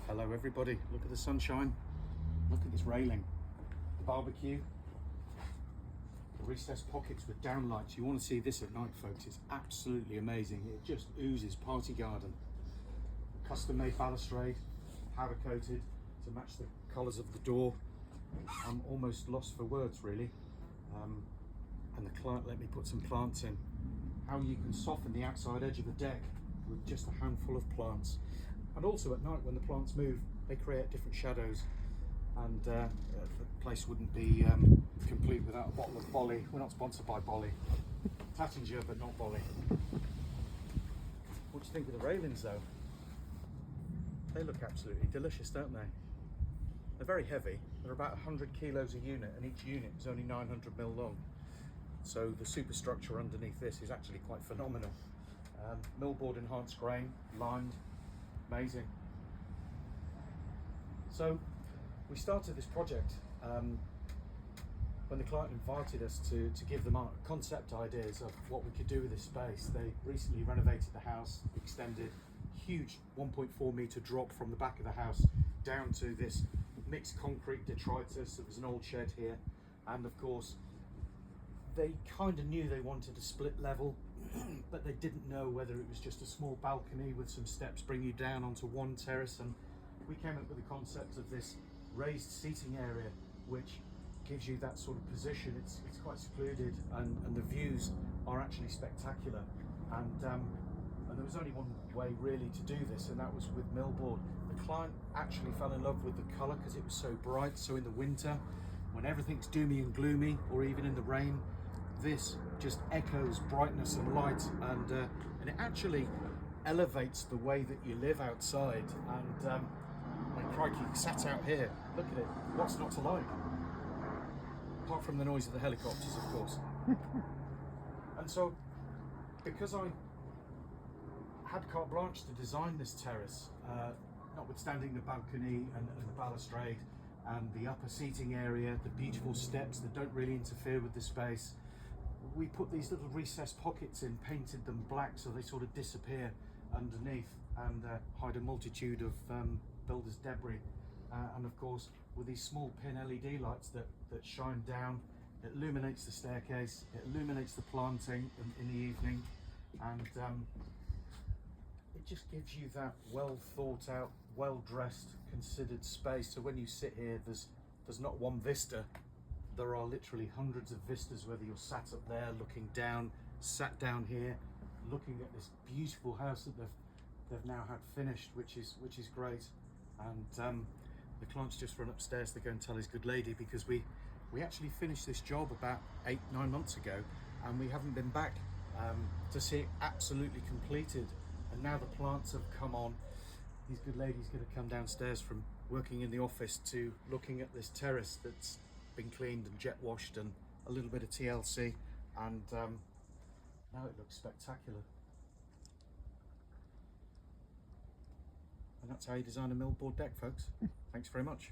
Hello everybody, look at the sunshine, look at this railing, the barbecue, the recessed pockets with downlights. You want to see this at night, folks, it's absolutely amazing. It just oozes party garden. Custom made balustrade, powder coated to match the colours of the door. I'm almost lost for words really. And the client let me put some plants in. How you can soften the outside edge of a deck with just a handful of plants. And also at night when the plants move, they create different shadows, and the place wouldn't be complete without a bottle of Bolly. We're not sponsored by Bolly. Tattinger, but not Bolly. What do you think of the railings though? They look absolutely delicious, don't they? They're very heavy. They're about 100 kilos a unit, and each unit is only 900 mil long. So the superstructure underneath this is actually quite phenomenal. Millboard enhanced grain, limed, amazing. So we started this project when the client invited us to give them our concept ideas of what we could do with this space. They recently renovated the house, extended, huge 1.4 metre drop from the back of the house down to this mixed concrete detritus. There was an old shed here, and of course they kind of knew they wanted a split level, but they didn't know whether it was just a small balcony with some steps bring you down onto one terrace. And we came up with the concept of this raised seating area, which gives you that sort of position. It's quite secluded, and the views are actually spectacular. And there was only one way really to do this, and that was with Millboard. The client actually fell in love with the colour because it was so bright. So in the winter, when everything's doomy and gloomy, or even in the rain, this just echoes brightness and light, and it actually elevates the way that you live outside. And like crikey, sat out here, look at it, what's not to like? Apart from the noise of the helicopters, of course. And so, because I had carte blanche to design this terrace, notwithstanding the balcony and the balustrade and the upper seating area, the beautiful steps that don't really interfere with the space, we put these little recessed pockets in, painted them black so they sort of disappear underneath and hide a multitude of builder's debris. And of course, with these small pin LED lights that shine down, it illuminates the staircase, it illuminates the planting in the evening, and it just gives you that well thought out, well dressed, considered space. So when you sit here, there's not one vista. There are literally hundreds of vistas, whether you're sat up there looking down, sat down here, looking at this beautiful house that they've now had finished, which is great. And the client's just run upstairs to go and tell his good lady, because we actually finished this job about 8-9 months ago, and we haven't been back to see it absolutely completed. And now the plants have come on. His good lady's going to come downstairs from working in the office to looking at this terrace that's been cleaned and jet washed and a little bit of TLC, and now it looks spectacular. And that's how you design a Millboard deck, folks. Thanks very much.